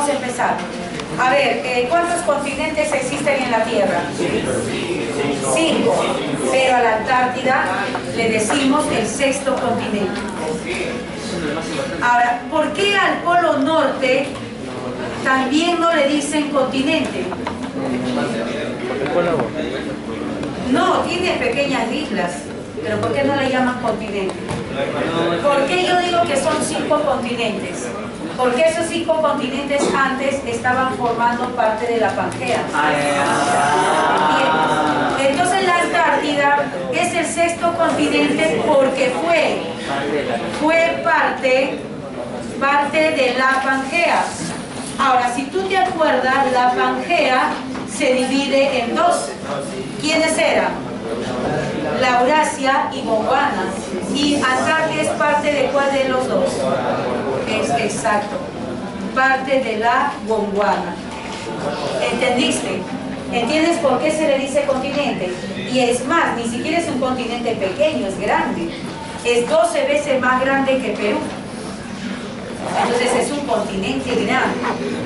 vamos a empezar. A ver, ¿cuántos continentes existen en la Tierra? 5. Pero a la Antártida le decimos el 6º continente. Ahora, ¿por qué al Polo Norte también no le dicen continente? No, tiene pequeñas islas, pero ¿por qué no le llaman continente? ¿Por qué yo digo que son 5 continentes? Porque esos 5 continentes antes estaban formando parte de la Pangea. Bien. Entonces la Antártida es el 6º continente porque fue parte de la Pangea. Ahora, si tú te acuerdas, la Pangea se divide en 2. ¿Quiénes eran? La Eurasia y Gondwana. ¿Y Antártida es parte de cuál de los dos? Es exacto, parte de la Gondwana. ¿Entendiste? ¿Entiendes por qué se le dice continente? Y es más, ni siquiera es un continente pequeño, es grande. Es 12 veces más grande que Perú. Entonces es un continente grande.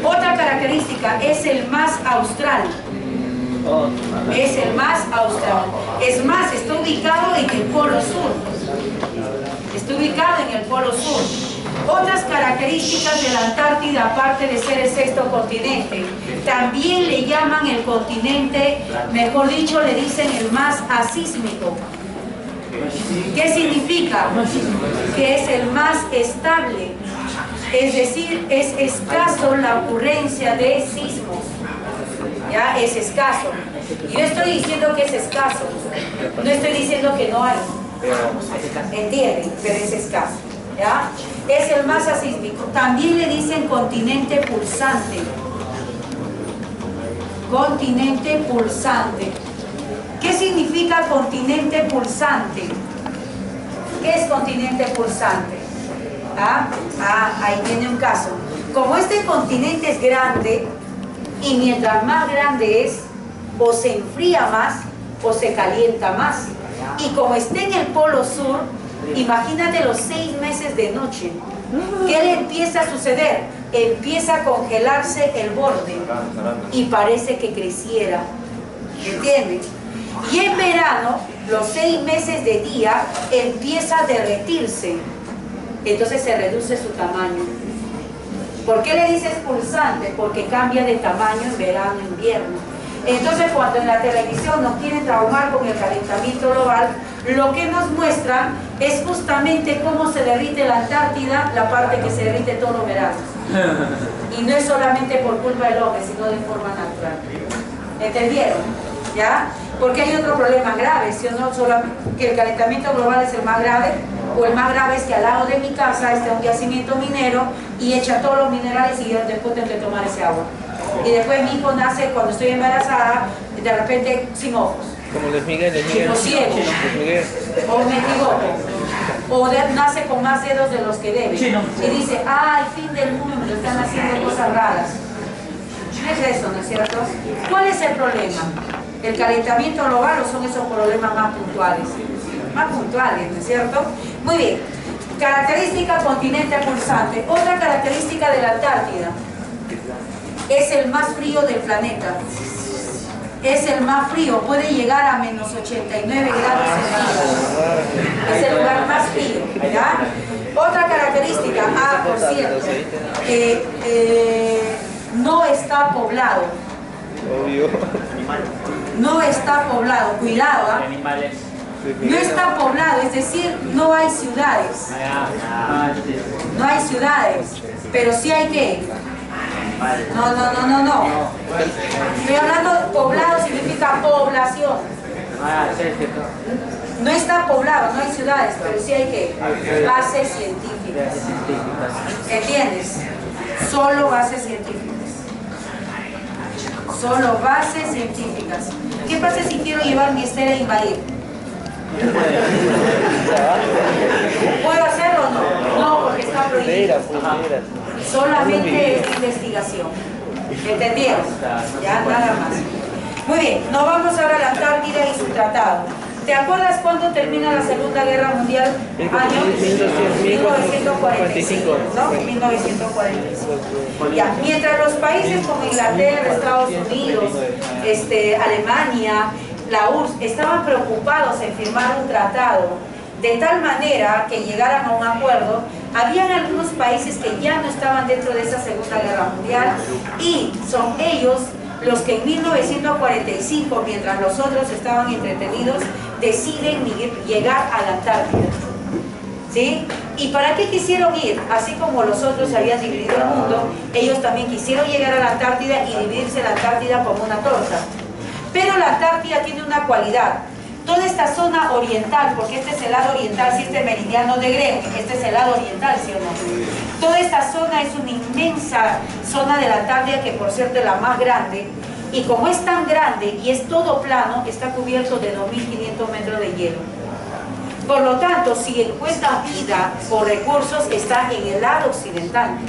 Otra característica, es el más austral. Es el más austral. Es más, está ubicado en el Polo Sur. Está ubicado en el Polo Sur. Otras características de la Antártida, aparte de ser el 6º continente, también le llaman el continente, mejor dicho, le dicen el más asísmico. ¿Qué significa? Que es el más estable. Es decir, es escaso la ocurrencia de sismos. ¿Ya? Es escaso. Yo estoy diciendo que es escaso. No estoy diciendo que no hay. ¿Entienden? Pero es escaso. ¿Ya? Es el más asísmico. También le dicen continente pulsante. Continente pulsante. ¿Qué significa continente pulsante? ¿Qué es continente pulsante? Ahí tiene un caso. Como este continente es grande, y mientras más grande es, o se enfría más, o se calienta más. Y como está en el Polo Sur, imagínate los 6 meses de noche. ¿Qué le empieza a suceder? Empieza a congelarse el borde y parece que creciera. ¿Entiendes? Y en verano, los 6 meses de día, empieza a derretirse. Entonces se reduce su tamaño. ¿Por qué le dices pulsante? Porque cambia de tamaño en verano e invierno. Entonces, cuando en la televisión nos quieren traumar con el calentamiento global, lo que nos muestran es justamente cómo se derrite la Antártida, la parte que se derrite todos los veranos. Y no es solamente por culpa del hombre, sino de forma natural. ¿Entendieron? ¿Ya? Porque hay otro problema grave, si no solo que el calentamiento global es el más grave, o el más grave es que al lado de mi casa está un yacimiento minero y echa todos los minerales y yo después tengo que tomar ese agua. Y después mi hijo nace, cuando estoy embarazada, de repente sin ojos. Como Luis Miguel. O ciego. O me equivoco. O nace con más dedos de los que debe. Y dice, el fin del mundo, están haciendo cosas raras. Es eso, ¿no es cierto? ¿Cuál es el problema? ¿El calentamiento global o son esos problemas más puntuales? Más puntuales, ¿no es cierto? Muy bien. Característica continente pulsante. Otra característica de la Antártida. Es el más frío del planeta. Es el más frío, puede llegar a menos 89 grados centígrados. Es el lugar más frío, ¿ya? Otra característica, por cierto, no está poblado. Obvio. No está poblado, cuidado, no está poblado, es decir, no hay ciudades. No hay ciudades, pero sí hay ¿qué? No. Estoy hablando de poblado, significa población. No está poblado, no hay ciudades, pero sí hay ¿qué? Bases científicas. ¿Entiendes? Solo bases científicas. Solo bases científicas. ¿Qué pasa si quiero llevar mi estera a invadir? ¿Puedo hacerlo o no? No, porque está prohibido. Solamente es investigación. ¿Entendieron? Ya, nada más. Muy bien, nos vamos ahora a la Antártida y su tratado. ¿Te acuerdas cuándo termina la Segunda Guerra Mundial? Año 1945, ¿no? 1945. Ya, mientras los países como Inglaterra, Estados Unidos, Alemania, la URSS estaban preocupados en firmar un tratado de tal manera que llegaran a un acuerdo, habían algunos países que ya no estaban dentro de esa Segunda Guerra Mundial y son ellos los que en 1945, mientras los otros estaban entretenidos, deciden llegar a la Antártida. ¿Sí? ¿Y para qué quisieron ir? Así como los otros habían dividido el mundo, ellos también quisieron llegar a la Antártida y dividirse la Antártida como una torta. Pero la Antártida tiene una cualidad. Toda esta zona oriental, porque este es el lado oriental, si este meridiano de Greenwich, este es el lado oriental, ¿sí o no? Toda esta zona es una inmensa zona de la Antártida, que por cierto es la más grande, y como es tan grande y es todo plano, está cubierto de 2.500 metros de hielo. Por lo tanto, si encuentra vida o recursos, está en el lado occidental,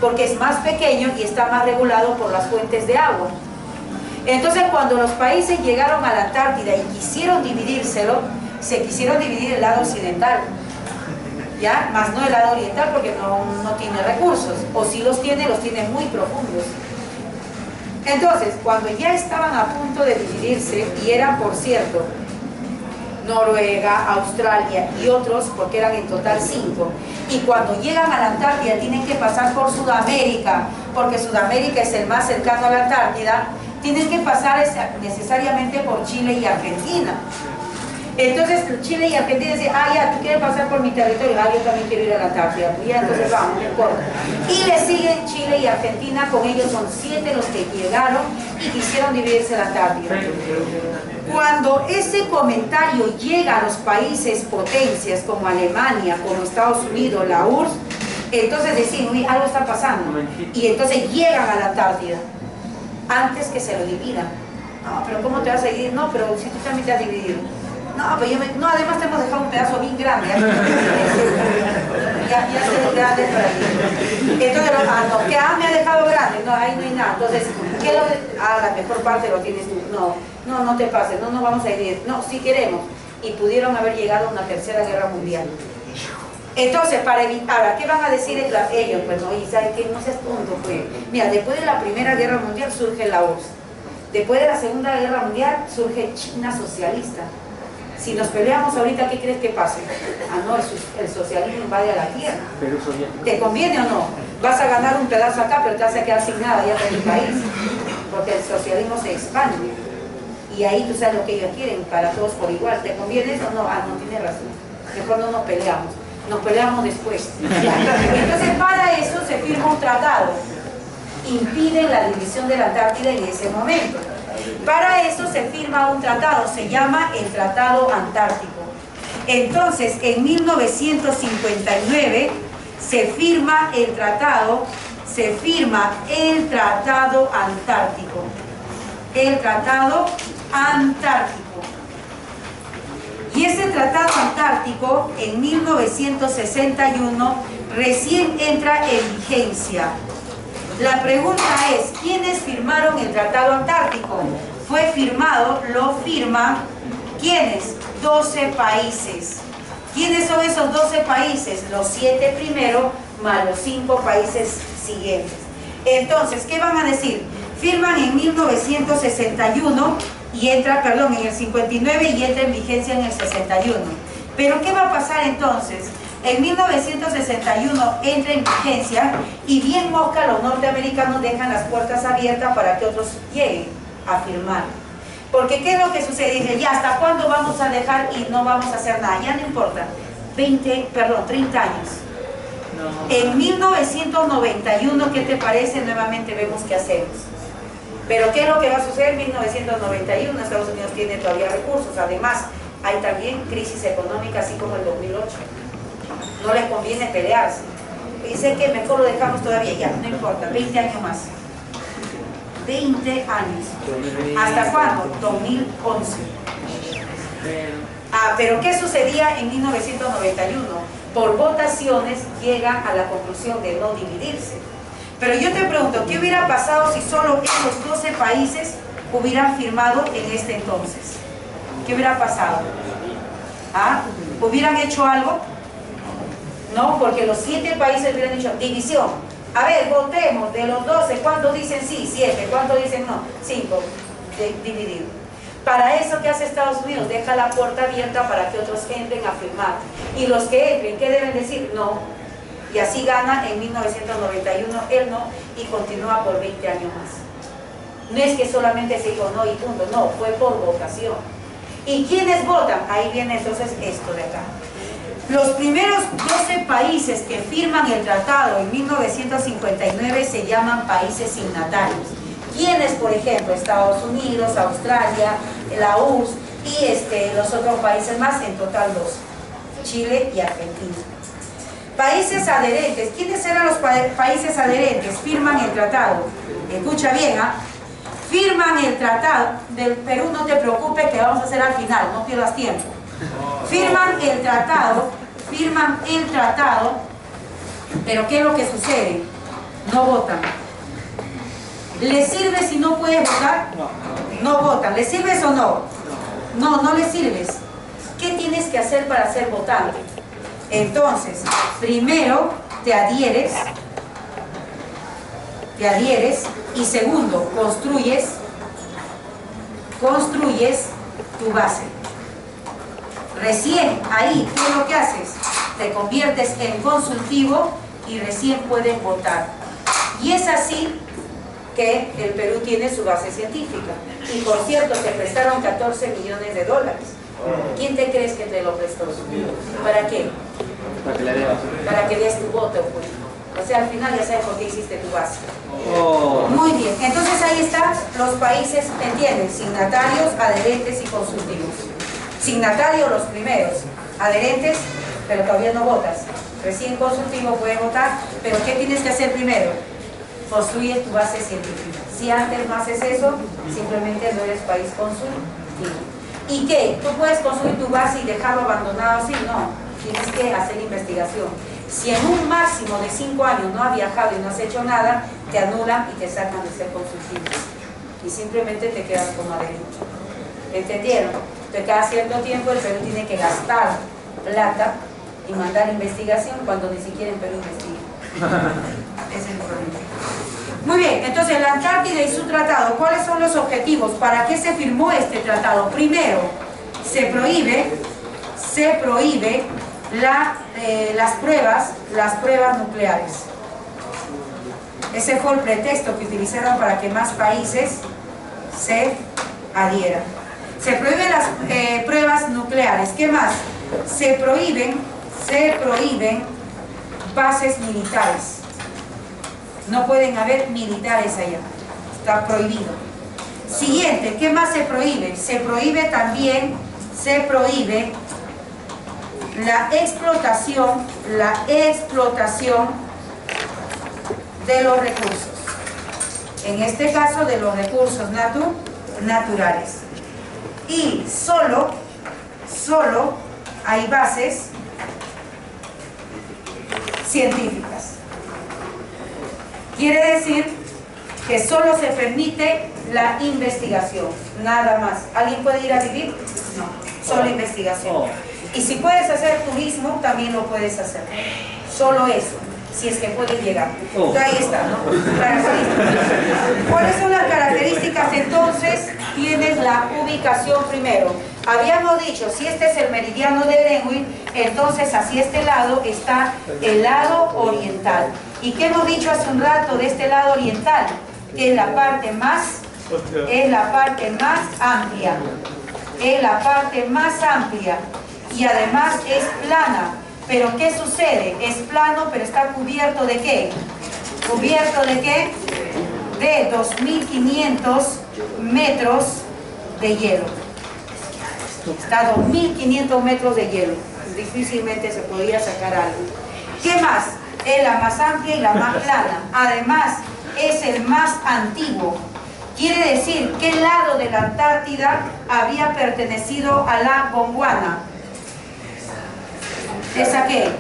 porque es más pequeño y está más regulado por las fuentes de agua. Entonces, cuando los países llegaron a la Antártida y quisieron dividírselo, se quisieron dividir el lado occidental, ¿ya? Más no el lado oriental, porque no tiene recursos, o si los tiene muy profundos. Entonces, cuando ya estaban a punto de dividirse, y eran, por cierto, Noruega, Australia y otros, porque eran en total 5, y cuando llegan a la Antártida tienen que pasar por Sudamérica, porque Sudamérica es el más cercano a la Antártida, tienen que pasar necesariamente por Chile y Argentina. Entonces Chile y Argentina dicen, ya, tú quieres pasar por mi territorio, yo también quiero ir a la Antártida, pues ya, entonces vamos, no importa. Y le siguen Chile y Argentina, con ellos son 7 los que llegaron y quisieron dividirse la Antártida. Cuando ese comentario llega a los países potencias como Alemania, como Estados Unidos, la URSS, entonces deciden, uy, algo está pasando, y entonces llegan a la Antártida antes que se lo dividan. No, pero ¿cómo te vas a dividir? No, pero si tú también te has dividido. No, pero no, además te hemos dejado un pedazo bien grande. Ya se ve grande para ti. Entonces, no, que me ha dejado grande. No, ahí no hay nada. Entonces, ¿qué la mejor parte lo tienes tú. No te pases, no nos vamos a dividir. No, sí queremos. Y pudieron haber llegado a una tercera guerra mundial. Entonces, para evitar, ¿a qué van a decir ellos? Pues no, y ¿sabes qué? No seas tonto, pues. Mira, después de la Primera Guerra Mundial surge la URSS. Después de la Segunda Guerra Mundial surge China socialista. Si nos peleamos ahorita, ¿qué crees que pase? No, el socialismo invade a la tierra. ¿Te conviene o no? Vas a ganar un pedazo acá, pero te vas a quedar sin nada ya de tu país. Porque el socialismo se expande. Y ahí tú sabes lo que ellos quieren, para todos por igual. ¿Te conviene eso? No, no tienes razón. Mejor no nos peleamos. Nos peleamos después. Entonces, para eso se firma un tratado. Impiden la división de la Antártida en ese momento. Para eso se firma un tratado, se llama el Tratado Antártico. Entonces, en 1959 se firma el Tratado Antártico. El Tratado Antártico. Y ese Tratado Antártico, en 1961, recién entra en vigencia. La pregunta es, ¿quiénes firmaron el Tratado Antártico? Lo firman, ¿quiénes? 12 países. ¿Quiénes son esos 12 países? Los 7 primeros más los 5 países siguientes. Entonces, ¿qué van a decir? Firman en 1961 y entra, en el 59 y entra en vigencia en el 61. Pero ¿qué va a pasar entonces? En 1961 entra en vigencia y bien mosca los norteamericanos dejan las puertas abiertas para que otros lleguen a firmar. Porque ¿qué es lo que sucede? Dicen, ya, ¿hasta cuándo vamos a dejar y no vamos a hacer nada? Ya no importa. 30 años. No. En 1991, ¿qué te parece? Nuevamente vemos qué hacemos. Pero ¿qué es lo que va a suceder en 1991? Estados Unidos tiene todavía recursos. Además, hay también crisis económica, así como el 2008. No les conviene pelearse. Dicen que mejor lo dejamos todavía, ya, no importa, 20 años más. 20 años. ¿Hasta cuándo? 2011. Pero ¿qué sucedía en 1991? Por votaciones llegan a la conclusión de no dividirse. Pero yo te pregunto, ¿qué hubiera pasado si solo esos 12 países hubieran firmado en este entonces? ¿Qué hubiera pasado? ¿Ah? ¿Hubieran hecho algo? No, porque los 7 países hubieran dicho división. A ver, votemos de los 12, ¿cuántos dicen sí? 7, ¿cuántos dicen no? 5, dividido. Para eso, ¿qué hace Estados Unidos? Deja la puerta abierta para que otros entren a firmar. Y los que entren, ¿qué deben decir? No. Y así gana en 1991 el no y continúa por 20 años más. No es que solamente se dijo no y punto, no, fue por votación. ¿Y quiénes votan? Ahí viene entonces esto de acá. Los primeros 12 países que firman el tratado en 1959 se llaman países signatarios. ¿Quiénes, por ejemplo? Estados Unidos, Australia, la URSS y los otros países más, en total 12. Chile y Argentina. Países adherentes. ¿Quiénes eran los países adherentes? Firman el tratado. Escucha bien, ¿ah? Firman el tratado. Del Perú no te preocupes que vamos a hacer al final, no pierdas tiempo. Firman el tratado, pero ¿qué es lo que sucede? No votan. ¿Les sirve si no puedes votar? No votan. ¿Les sirves o no? No, no les sirves. ¿Qué tienes que hacer para ser votante? Entonces, primero te adhieres y segundo, construyes tu base. Recién ahí, ¿qué es lo que haces? Te conviertes en consultivo y recién puedes votar. Y es así que el Perú tiene su base científica. Y por cierto, te prestaron 14 millones de dólares. ¿Quién te crees que te lo prestó? ¿Para qué? Para que la veas. Para que des tu voto, pues. O sea, al final ya sabes por qué hiciste tu base. Oh. Muy bien, entonces ahí están los países, ¿entienden? Signatarios, adherentes y consultivos. Signatarios los primeros, adherentes, pero todavía no votas. Recién consultivo puede votar, pero ¿qué tienes que hacer primero? Construye tu base científica. Si antes no haces eso, simplemente no eres país consultivo. ¿Y qué? ¿Tú puedes construir tu base y dejarlo abandonado así? No, tienes que hacer investigación. Si en un máximo de 5 años no has viajado y no has hecho nada, te anulan y te sacan de ser consultivo. Y simplemente te quedas como adherente. ¿Entendieron? Entonces cada cierto tiempo el Perú tiene que gastar plata y mandar investigación cuando ni siquiera en Perú investiga. Ese es el problema. Muy bien, entonces la Antártida y su tratado, ¿cuáles son los objetivos? ¿Para qué se firmó este tratado? Primero, se prohíbe las pruebas nucleares. Ese fue el pretexto que utilizaron para que más países se adhieran. Se prohíben las pruebas nucleares. ¿Qué más? Se prohíben bases militares. No pueden haber militares allá. Está prohibido. Siguiente, ¿qué más se prohíbe? Se prohíbe también, la explotación de los recursos. En este caso, de los recursos naturales. Y solo hay bases científicas. Quiere decir que solo se permite la investigación, nada más. ¿Alguien puede ir a vivir? No, solo investigación. Y si puedes hacer turismo, también lo puedes hacer. Solo eso, si es que puedes llegar. Entonces, ahí está, ¿no? ¿Cuáles son las características entonces? Tienes la ubicación primero. Habíamos dicho, si este es el meridiano de Greenwich, entonces hacia este lado está el lado oriental. ¿Y qué hemos dicho hace un rato de este lado oriental? Que es la parte más amplia. Es la parte más amplia. Y además es plana. ¿Pero qué sucede? Es plano, pero está cubierto ¿de qué? ¿Cubierto de qué? De 2.500 metros de hielo. Está a 2.500 metros de hielo. Difícilmente se podría sacar algo. ¿Qué más? Es la más amplia y la más plana. Además, es el más antiguo. Quiere decir, ¿qué lado de la Antártida había pertenecido a la Gondwana? ¿Esa qué?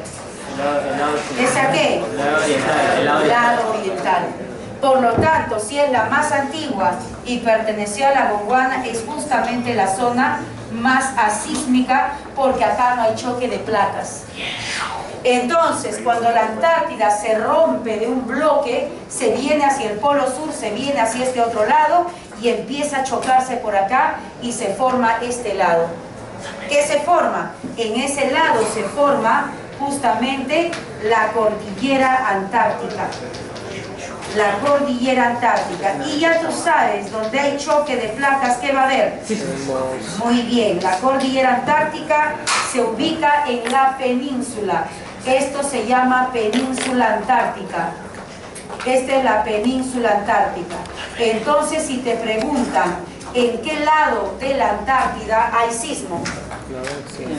¿Esa qué? El lado oriental. Por lo tanto, si es la más antigua y perteneció a la Gondwana, es justamente la zona más asísmica porque acá no hay choque de placas. Entonces, cuando la Antártida se rompe de un bloque, se viene hacia el polo sur, se viene hacia este otro lado y empieza a chocarse por acá y se forma este lado. ¿Qué se forma? En ese lado se forma justamente la cordillera antártica. La cordillera antártica. Y ya tú sabes, donde hay choque de placas, ¿qué va a haber? Muy bien, la cordillera antártica se ubica en la península. Esto se llama península antártica. Esta es la península antártica. Entonces, si te preguntan en qué lado de la Antártida hay sismo,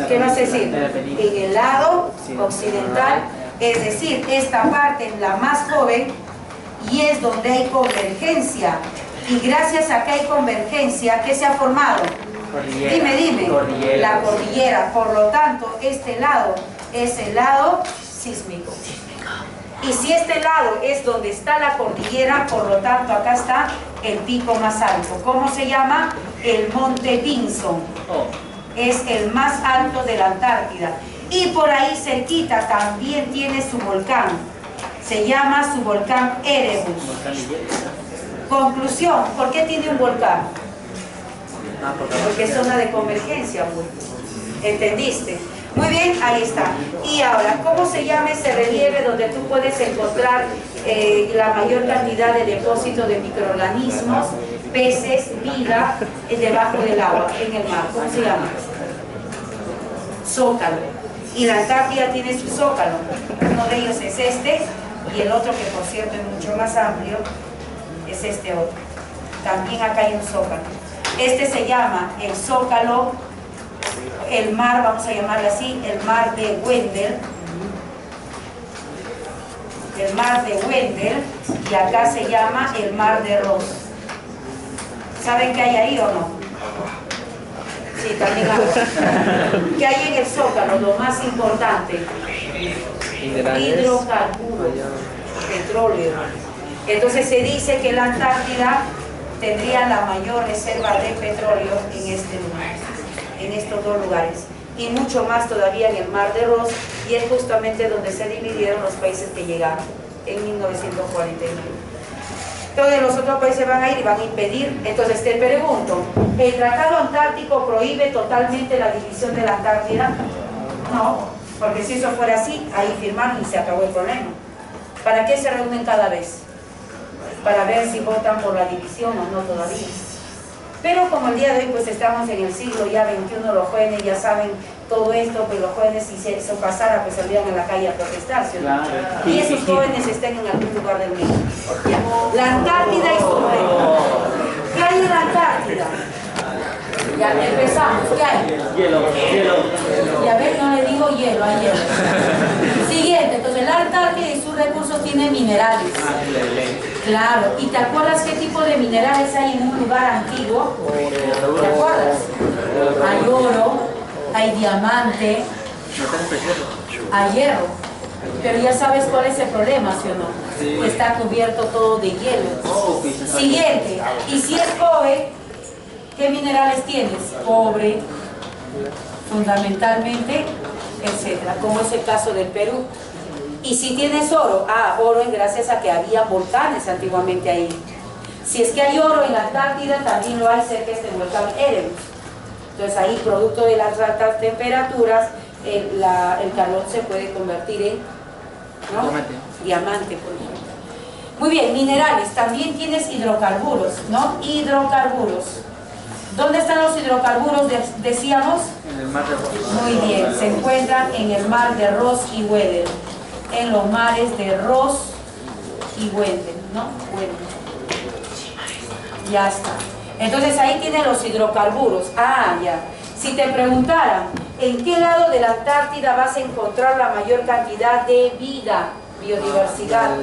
¿qué vas a decir? En el lado occidental, es decir, esta parte es la más joven y es donde hay convergencia. Y gracias a que hay convergencia, ¿qué se ha formado? Cordillera. Dime, Cordillera. la cordillera. Por lo tanto, este lado es el lado sísmico. Y si este lado es donde está la cordillera, por lo tanto acá está el pico más alto. ¿Cómo se llama? El Monte Vinson. Es el más alto de la Antártida. Y por ahí cerquita también tiene su volcán. Se llama su volcán Erebus. Conclusión, ¿por qué tiene un volcán? Porque es zona de convergencia, ¿entendiste? Muy bien, ahí está. Y ahora, ¿cómo se llama ese relieve donde tú puedes encontrar la mayor cantidad de depósitos de microorganismos, peces, vida debajo del agua, en el mar? ¿Cómo se llama? Zócalo. Y la Antártida tiene su zócalo. Uno de ellos es este, y el otro, que por cierto es mucho más amplio, es este otro. También acá hay un zócalo. Este se llama el zócalo, el mar, vamos a llamarlo así, el mar de Wendel. El mar de Wendel, y acá se llama el mar de Ross. ¿Saben qué hay ahí o no? Sí, también agua. ¿Qué hay en el zócalo? Lo más importante: hidrocarburos, petróleo. Entonces se dice que la Antártida tendría la mayor reserva de petróleo en este lugar, en estos dos lugares, y mucho más todavía en el mar de Ross, y es justamente donde se dividieron los países que llegaron en 1949. Todos los otros países van a ir y van a impedir. Entonces te pregunto, ¿el Tratado Antártico prohíbe totalmente la división de la Antártida? No, porque si eso fuera así, ahí firmaron y se acabó el problema. ¿Para qué se reúnen cada vez? Para ver si votan por la división o no todavía. Pero como el día de hoy pues estamos en el siglo ya XXI, los jóvenes ya saben todo esto, pues los jóvenes, si eso pasara, pues saldrían a la calle a protestar, ¿sí? Claro. Y esos jóvenes estén en algún lugar del mundo. Ya. La Antártida y su reino. ¿Qué hay en la Antártida? Ya empezamos. ¿Qué hay? Hielo. Ya ven, no le digo hielo, hay hielo. Siguiente, entonces la Antártida y sus recursos tienen minerales. Claro, ¿y te acuerdas qué tipo de minerales hay en un lugar antiguo? ¿Te acuerdas? Hay oro, hay diamante, hay hierro. Pero ya sabes cuál es el problema, ¿sí o no? Está cubierto todo de hielo. Siguiente, y si es cobre, ¿qué minerales tienes? Cobre, fundamentalmente, etcétera, como es el caso del Perú. Y si tienes oro, oro es gracias a que había volcanes antiguamente ahí. Si es que hay oro en la Antártida, también lo hay cerca de este volcán Erebus. Entonces ahí, producto de las altas temperaturas, el calor se puede convertir en diamante, por ejemplo. Muy bien, minerales, también tienes hidrocarburos, ¿no? Hidrocarburos. ¿Dónde están los hidrocarburos, decíamos? En el mar de Ross. Muy bien, se encuentran en el mar de Ross y Weddell. En los mares de Ross y Weddell, ¿no? Weddell. Ya está. Entonces ahí tienen los hidrocarburos. Ya. Si te preguntaran, ¿en qué lado de la Antártida vas a encontrar la mayor cantidad de vida, biodiversidad?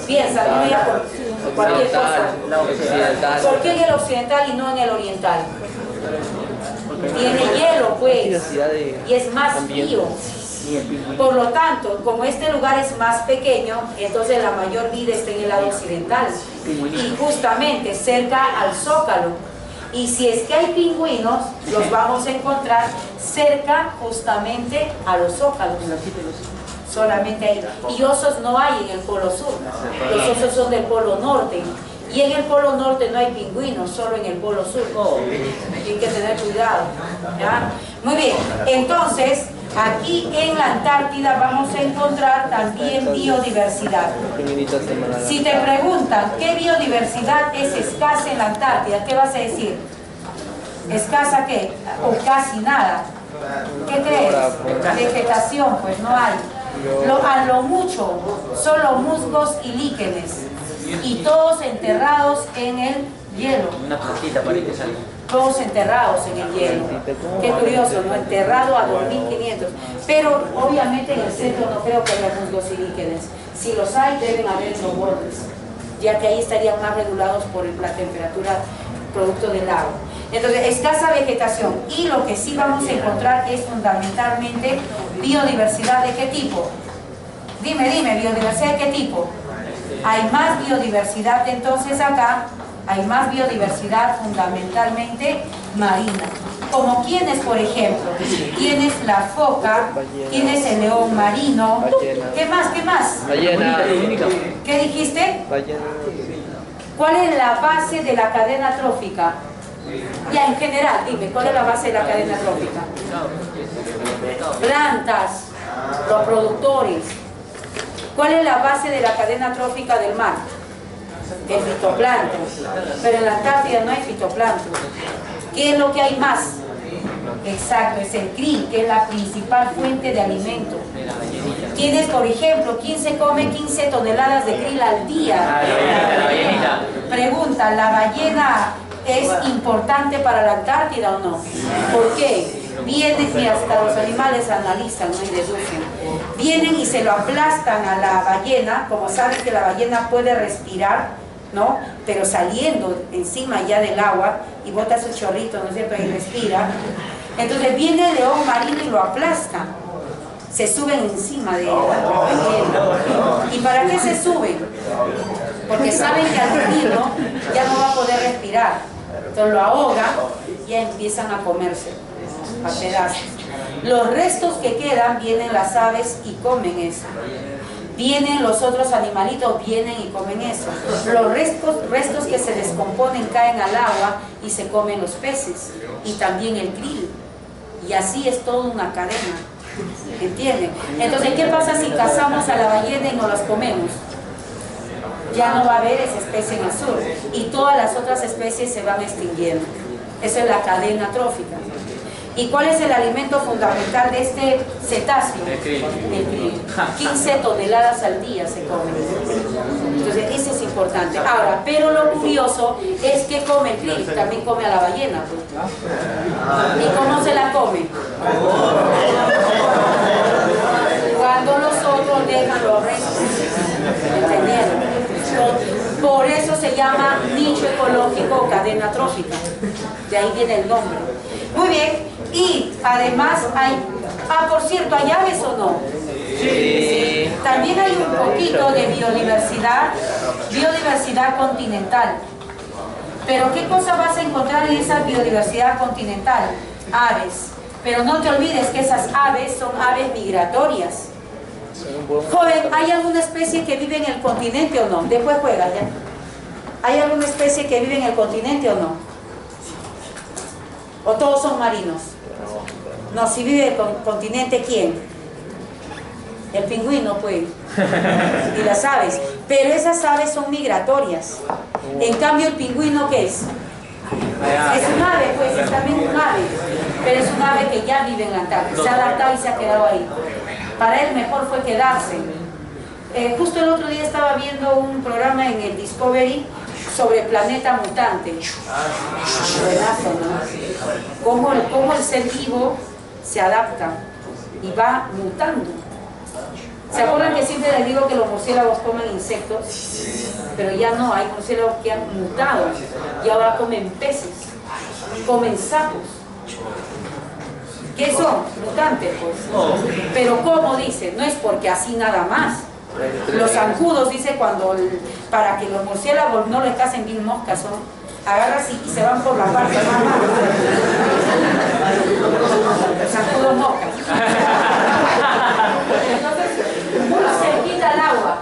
Piensa, no ya por cualquier cosa. ¿Por qué en el occidental y no en el oriental? Tiene hielo, pues, y es más frío. Por lo tanto, como este lugar es más pequeño, entonces la mayor vida está en el lado occidental y justamente cerca al zócalo. Y si es que hay pingüinos, los vamos a encontrar cerca justamente a los zócalos. Solamente ahí. Y osos no hay en el polo sur. Los osos son del polo norte. Y en el polo norte no hay pingüinos, solo en el polo sur. Hay que tener cuidado. ¿Ya? Muy bien. Entonces, aquí en la Antártida vamos a encontrar también biodiversidad. Si te preguntan qué biodiversidad es escasa en la Antártida, ¿qué vas a decir? ¿Escasa qué? O casi nada. ¿Qué crees? Vegetación, pues no hay. A lo mucho son los musgos y líquenes. Y todos enterrados en el hielo. Una flojita para que salga. Todos enterrados en el hielo. Qué curioso, ¿no? Enterrado a 2500. Pero obviamente en el centro no creo que haya musgos y líquenes. Si los hay, deben haber en los bordes, ya que ahí estarían más regulados por la temperatura producto del agua. Entonces, escasa vegetación. Y lo que sí vamos a encontrar es fundamentalmente biodiversidad. ¿De qué tipo? Dime, biodiversidad de qué tipo. Hay más biodiversidad entonces acá, hay más biodiversidad fundamentalmente marina. Como quienes, por ejemplo, tienes la foca, tienes el león marino, ¿qué más? ¿Qué más? Ballena. ¿Qué dijiste? Ballena. ¿Cuál es la base de la cadena trófica? Ya, en general, dime, ¿cuál es la base de la cadena trófica? Plantas, los productores. ¿Cuál es la base de la cadena trófica del mar? El fitoplancton. Pero en la Antártida no hay fitoplancton. ¿Qué es lo que hay más? Exacto, es el krill, que es la principal fuente de alimento. Tienes, por ejemplo, ¿quién se come 15 toneladas de krill al día? Pregunta, ¿la ballena es importante para la Antártida o no? ¿Por qué? Vienen y hasta los animales analizan, ¿no? Y deducen. Vienen y se lo aplastan a la ballena, como saben que la ballena puede respirar, ¿no? Pero saliendo encima ya del agua y bota su chorrito, ¿no es cierto? Y respira. Entonces viene el león marino y lo aplastan. Se suben encima de la ballena. ¿Y para qué se suben? Porque saben que al morirlo ya no va a poder respirar. Entonces lo ahogan y ya empiezan a comerse a pedazos. Los restos que quedan, vienen las aves y comen eso. Vienen los otros animalitos, vienen y comen eso. Los restos que se descomponen caen al agua y se comen los peces. Y también el krill. Y así es toda una cadena. ¿Entienden? Entonces, ¿qué pasa si cazamos a la ballena y nos las comemos? Ya no va a haber esa especie en el sur. Y todas las otras especies se van extinguiendo. Esa es la cadena trófica. ¿Y cuál es el alimento fundamental de este cetáceo? El krill. 15 toneladas al día se comen. Entonces, eso es importante. Ahora, pero lo curioso es que come el krill, también come a la ballena. Pues. ¿Y cómo se la come? Cuando los otros dejan los restos. ¿Entendieron? Por eso se llama nicho ecológico o cadena trófica. De ahí viene el nombre. Muy bien. Y además hay... por cierto, ¿hay aves o no? Sí. También hay un poquito de biodiversidad continental. Pero ¿qué cosa vas a encontrar en esa biodiversidad continental? Aves. Pero no te olvides que esas aves son aves migratorias. Joven, ¿hay alguna especie que vive en el continente o no? Después juega ya. ¿Hay alguna especie que vive en el continente o no? ¿O todos son marinos? No, si vive en el continente, ¿quién? El pingüino, pues. Y las aves. Pero esas aves son migratorias. En cambio, el pingüino, ¿qué es? Es un ave, pues, es también un ave. Pero es un ave que ya vive en la Antártida. Se ha adaptado y se ha quedado ahí. Para él mejor fue quedarse. Justo el otro día estaba viendo un programa en el Discovery sobre el planeta mutante. Buenazo, ¿no? Cómo el ser vivo se adapta y va mutando. ¿Se acuerdan que siempre les digo que los murciélagos comen insectos? Pero ya no, hay murciélagos que han mutado y ahora comen peces, comen sapos. ¿Qué son? Mutantes, pues. Pero ¿cómo dice? No es porque así nada más. Los zancudos, dice, para que los murciélagos no les casen bien moscas, agarras y se van por la parte más baja. Zancudo mosca. Entonces, muy cerquita al agua.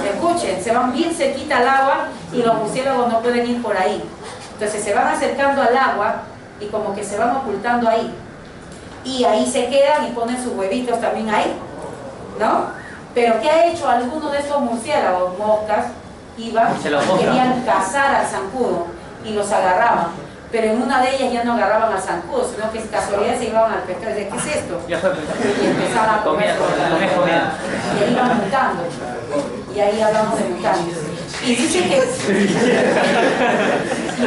Escuchen, se van bien cerquita al agua y los murciélagos no pueden ir por ahí. Entonces se van acercando al agua y como que se van ocultando ahí. Y ahí se quedan y ponen sus huevitos también ahí, ¿no? Pero ¿qué ha hecho alguno de estos murciélagos? Moscas, iban, querían cazar al zancudo y los agarraban. Pero en una de ellas ya no agarraban al zancudo, sino que casualidad se iban al pescado. ¿Qué es esto? Y empezaban a comer. Y ahí iban mutando. Y ahí hablamos de mutantes. Y dice que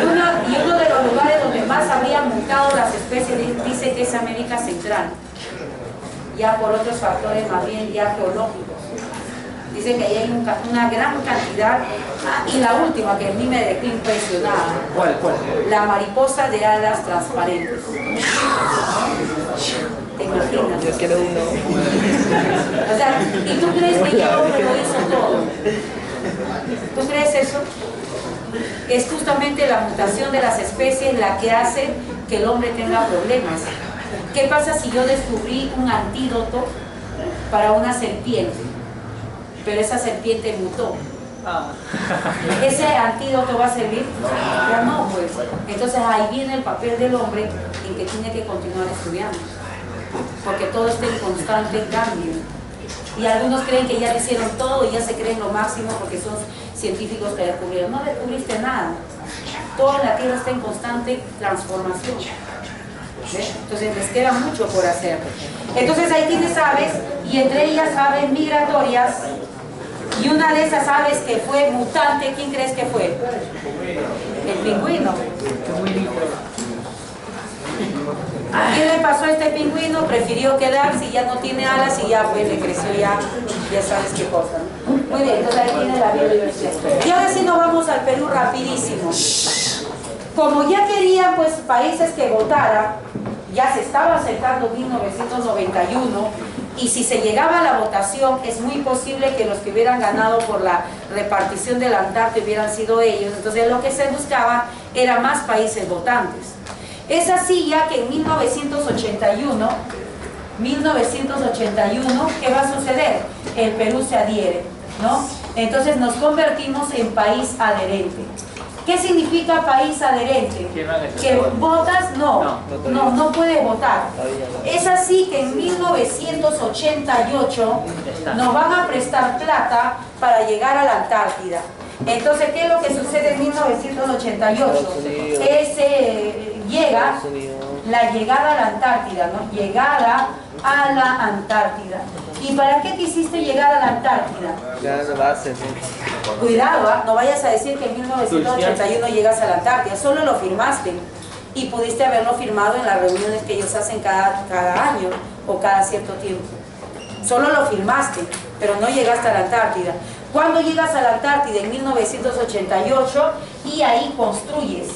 uno de los lugares donde más habrían mutado las especies dice que es América Central, ya por otros factores más bien ya geológicos. Dice que ahí hay una gran cantidad. Y la última que a mí me dejó impresionada. ¿Cuál? La mariposa de alas transparentes. ¿Te imaginas? Yo quiero uno. O sea, ¿y tú crees que el hombre lo hizo todo? ¿Tú crees eso? Es justamente la mutación de las especies la que hace que el hombre tenga problemas. ¿Qué pasa si yo descubrí un antídoto para una serpiente? Pero esa serpiente mutó. ¿Ese antídoto va a servir? Ya no, pues. Entonces ahí viene el papel del hombre en que tiene que continuar estudiando. Porque todo está en constante cambio. Y algunos creen que ya lo hicieron todo y ya se creen lo máximo porque son científicos que descubrieron. No descubriste nada. Toda la Tierra está en constante transformación. ¿Ves? Entonces les queda mucho por hacer. Entonces ahí tienes aves, y entre ellas aves migratorias. Y una de esas aves que fue mutante, ¿quién crees que fue? El pingüino. ¿Qué le pasó a este pingüino? Prefirió quedarse y ya no tiene alas y ya pues le creció ya sabes qué cosa, ¿no? Muy bien, entonces ahí tiene la biodiversidad. Y ahora sí nos vamos al Perú rapidísimo. Como ya querían pues países que votaran, ya se estaba acercando 1991, y si se llegaba a la votación es muy posible que los que hubieran ganado por la repartición de la Antártida hubieran sido ellos. Entonces lo que se buscaba era más países votantes. Es así ya que en 1981, ¿qué va a suceder? El Perú se adhiere, ¿no? Entonces nos convertimos en país adherente. ¿Qué significa país adherente? ¿Que votas? No puede votar. Es así que en 1988 nos van a prestar plata para llegar a la Antártida. Entonces, ¿qué es lo que sucede en 1988? Llega la llegada a la Antártida, ¿no? Llegada a la Antártida. ¿Y para qué quisiste llegar a la Antártida? Cuidado, no vayas a decir que en 1981 llegas a la Antártida, solo lo firmaste y pudiste haberlo firmado en las reuniones que ellos hacen cada año o cada cierto tiempo. Solo lo firmaste, pero no llegaste a la Antártida. ¿Cuándo llegas a la Antártida? En 1988, y ahí construyes.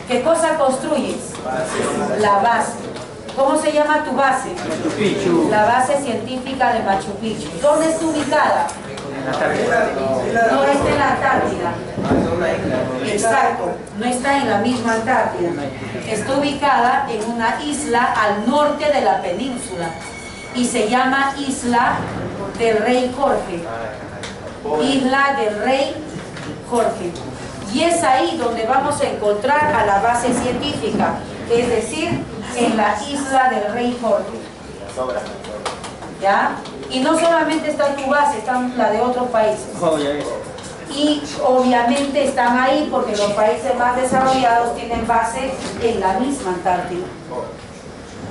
¿Qué cosa construyes? La base. ¿Cómo se llama tu base? Machu Picchu. La base científica de Machu Picchu. ¿Dónde está ubicada? En la Antártida. No está en la Antártida. Exacto, no está en la misma Antártida. Está ubicada en una isla al norte de la península y se llama Isla del Rey Jorge. Isla del Rey Jorge. Y es ahí donde vamos a encontrar a la base científica, es decir, en la Isla del Rey Jorge. ¿Ya? Y no solamente está tu base, están la de otros países. Y obviamente están ahí porque los países más desarrollados tienen base en la misma Antártida.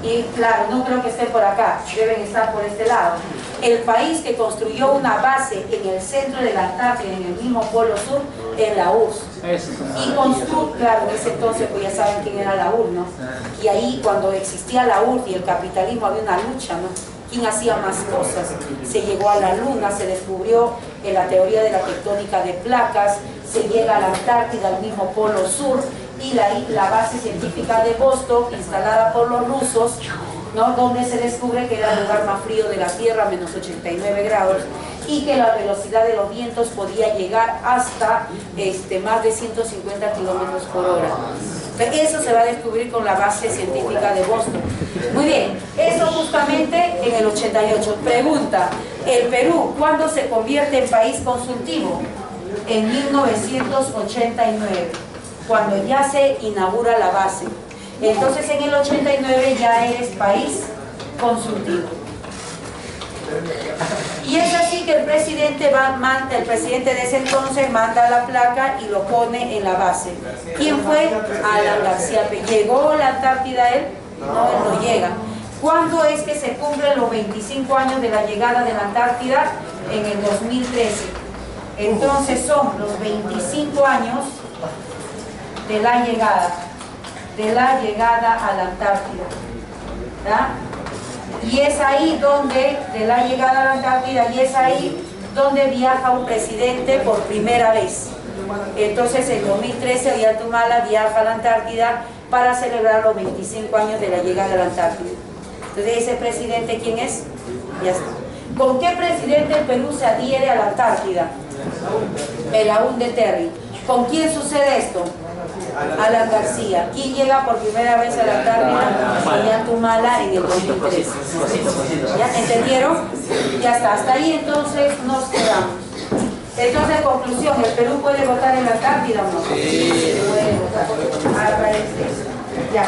Y claro, no creo que esté por acá, deben estar por este lado. El país que construyó una base en el centro de la Antártida, en el mismo polo sur, es la URSS. Y construyó, claro, en ese entonces pues ya saben quién era la URSS, ¿no? Y ahí cuando existía la URSS y el capitalismo había una lucha, ¿no? ¿Quién hacía más cosas? Se llegó a la Luna, se descubrió la teoría de la tectónica de placas, se llega a la Antártida, al mismo polo sur, y la base científica de Vostok, instalada por los rusos, ¿no? Donde se descubre que era el lugar más frío de la Tierra, menos 89 grados, y que la velocidad de los vientos podía llegar hasta más de 150 kilómetros por hora. Eso se va a descubrir con la base científica de Boston. Muy bien, eso justamente en el 88. Pregunta, ¿el Perú cuándo se convierte en país consultivo? En 1989, cuando ya se inaugura la base. Entonces en el 89 ya eres país consultivo. Y es así que el presidente de ese entonces manda la placa y lo pone en la base. ¿Quién fue? Alan García. ¿Llegó a la Antártida él? No, él no llega. ¿Cuándo es que se cumplen los 25 años de la llegada de la Antártida? En el 2013. Entonces son los 25 años de la llegada a la Antártida. ¿Verdad? Y es ahí donde, de la llegada a la Antártida, y es ahí donde viaja un presidente por primera vez. Entonces en 2013 Ollanta viaja a la Antártida para celebrar los 25 años de la llegada a la Antártida. Entonces ese presidente, ¿quién es? Ya está. ¿Con qué presidente el Perú se adhiere a la Antártida? Belaúnde Terry. ¿Con quién sucede esto? Alan García. ¿Quién llega por primera vez a la Antártida? Ollanta en el 2013. ¿Ya entendieron? Ya está, hasta ahí entonces nos quedamos. Entonces, conclusión, ¿el Perú puede votar en la Antártida o no? Sí. Puede votar. Ya.